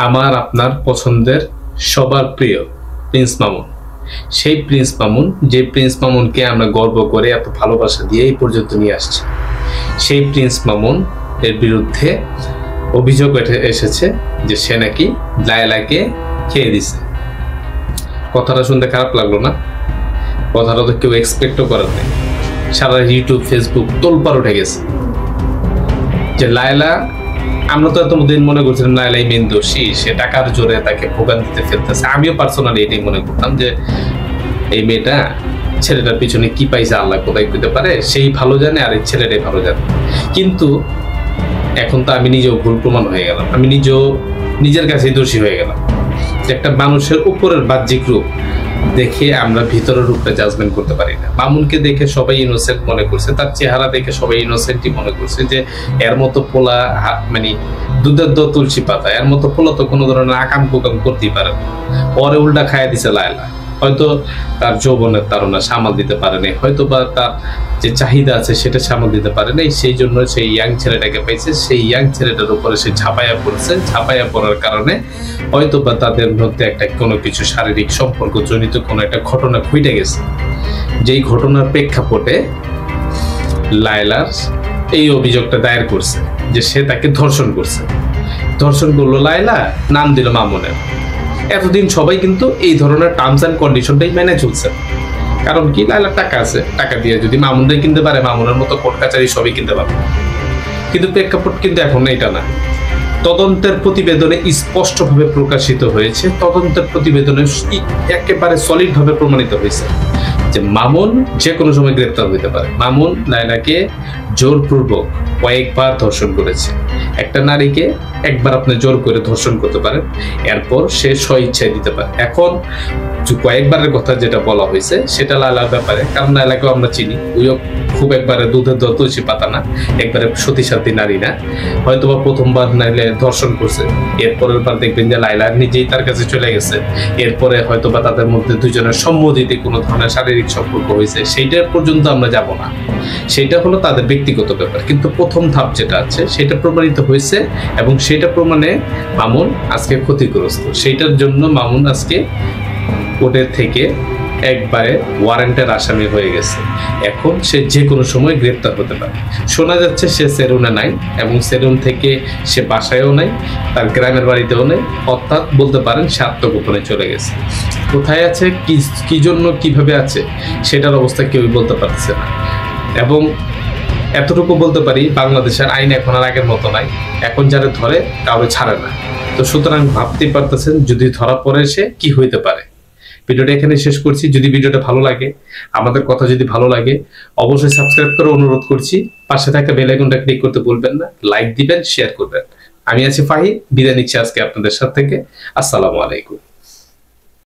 আমার আপনার পছন্দের সবার প্রিয় প্রিন্স মামুন। সেই প্রিন্স মামুন, যে প্রিন্স মামুনকে আমরা গর্ব করে এত ভালোবাসা দিয়ে এই পর্যন্ত নিয়ে আসছি, সেই প্রিন্স মামুন এর বিরুদ্ধে অভিযোগ এসেছে যে সে নাকি লায়লাকে খেয়ে দিছে। কথাটা শুনতে খারাপ লাগলো না? কথাটা তো কেউ এক্সপেক্টও করার নেই। সারা ইউটিউব ফেসবুক তোলপাড় উঠে গেছে যে লায়লা, আমরা তো এতদিন মনে করছিলাম লায়লাই মেন দোষী, সে টাকার জোরে তাকে ভোগান্তিতে ফেলতেছে। আমিও পার্সোনালি এটাই মনে করতাম যে এই মেয়েটা, ছেলেটার পিছনে কি পাইছে আল্লাহ কোথায় পেতে পারে, সেই ভালো জানে আর এই ছেলেটাই ভালো জানে। কিন্তু এখন তো আমি নিজেও ভুল প্রমাণ হয়ে গেলাম, আমি নিজের কাছেই দোষী হয়ে গেলাম। একটা মানুষের উপরের বাহ্যিক রূপ দেখে আমরা ভিতরের রূপটা জাজমেন্ট করতে পারি না। মামুনকে দেখে সবাই ইনোসেন্ট মনে করছে, তার চেহারা দেখে সবাই ইনোসেন্টই মনে করছে যে এর মতো পোলা, মানে দুধের দ তুলসী পাতা, এর মতো পোলা তো কোনো ধরনের আকাম কুকাম করতেই পারে না। পরে উল্টা খাইয়া দিছে লায়লা। হয়তো তার যৌবনের তাড়না সামাল দিতে পারে নাই, হয়তো বা তার যে চাহিদা আছে সেটা সামাল দিতে পারে নাই, সেই জন্য সেই ইয়াং ছেলেটাকে পাইছে। সেই ইয়াং ছেলেটার উপরে সে ঝাঁপাইয়া পড়ছে। ঝাঁপাইয়া পড়ার কারণে হয়তো বা তাদের মধ্যে একটা কোনো কিছু শারীরিক সম্পর্ক জনিত কোনো একটা ঘটনা ঘটে গেছে, যেই ঘটনার প্রেক্ষাপটে লায়লার এই অভিযোগটা দায়ের করছে যে সে তাকে ধর্ষণ করছে। ধর্ষণ করলো লায়লা, নাম দিল মামুনের। এতদিন সবাই কিন্তু এই ধরনের টার্মস অ্যান্ড কন্ডিশনটাই মেনে চলছে। কারণ কি, লায়লার টাকা আছে, টাকা দিয়ে যদি মামুনরাই কিনতে পারে, মামুনের মতো কোর্ট কাচারি সবই কিনতে পারবে। কিন্তু প্রেক্ষাপট কিন্তু এখন এটা না। তদন্তের প্রতিবেদনে স্পষ্টভাবে প্রকাশিত হয়েছে, তদন্তের প্রতিবেদনে একেবারে সলিড ভাবে প্রমাণিত হয়েছে যে মামুন যে কোনো সময় গ্রেপ্তার হইতে পারে। মামুন লায়লাকে জোরপূর্বক কয়েকবার ধর্ষণ করেছে। একটা নারীকে একবার আপনি জোর করে ধর্ষণ করতে পারেন, এরপর সে স্বইচ্ছায় দিতে পারে। এখন কয়েকবারের কথা যেটা বলা হয়েছে সেটা লায়লার ব্যাপারে, কারণ লায়লাকেও আমরা চিনি, ওইও খুব একবারে দুধের দর তুলসী পাতা না, একবারে সতীসাধ্যী নারী না। হয়তোবা প্রথমবার নাইলে ধর্ষণ করছে, এরপরের বার দেখবেন যে লায়লা নিজেই তার কাছে চলে গেছে। এরপরে হয়তোবা তাদের মধ্যে দুজনের সম্মতিতে কোনো ধরনের শারীরিক সম্পর্ক হয়েছে, সেইটা পর্যন্ত আমরা যাব না। সেইটা হলো তাদের ব্যক্তিগত ব্যাপার। কিন্তু প্রথম ধাপ যেটা আছে সেটা প্রমাণিত হয়েছে, এবং সেটা প্রমাণে মামুন আজকে ক্ষতিগ্রস্ত। সেইটার জন্য মামুন আজকে কোর্টের থেকে একবারে ওয়ারেন্টের আসামি হয়ে গেছে। এখন সে যে কোনো সময় গ্রেপ্তার হতে পারে। শোনা যাচ্ছে সে সেলুনে নাই, এবং সেলুন থেকে সে বাসায়ও নাই, তার গ্রামের বাড়িতেও নেই। অর্থাৎ বলতে পারেন সে আত্মগোপনে চলে গেছে। কোথায় আছে, কি জন্য, কিভাবে আছে, সেটার অবস্থা কেউই বলতে পারছে না। এবং এতটুকু বলতে পারি, বাংলাদেশের আইন এখন আর আগের মতো নাই। এখন যারা ধরে কাউকে ছাড়ে না। তো সুতরাং ভাবতেই পারতেছেন যদি ধরা পড়ে সে কি হইতে পারে। ভিডিওটা এখানে শেষ করছি। যদি ভিডিওটা ভালো লাগে, আমাদের কথা যদি ভালো লাগে, অবশ্যই সাবস্ক্রাইব করে অনুরোধ করছি। পাশে থাকা বেল আইকনটা ক্লিক করতে ভুলবেন না। লাইক দিবেন, শেয়ার করবেন। আমি আছি ফাহিম, বিদায় নিচ্ছি আজকে আপনাদের সাথে থেকে। আসসালামু আলাইকুম।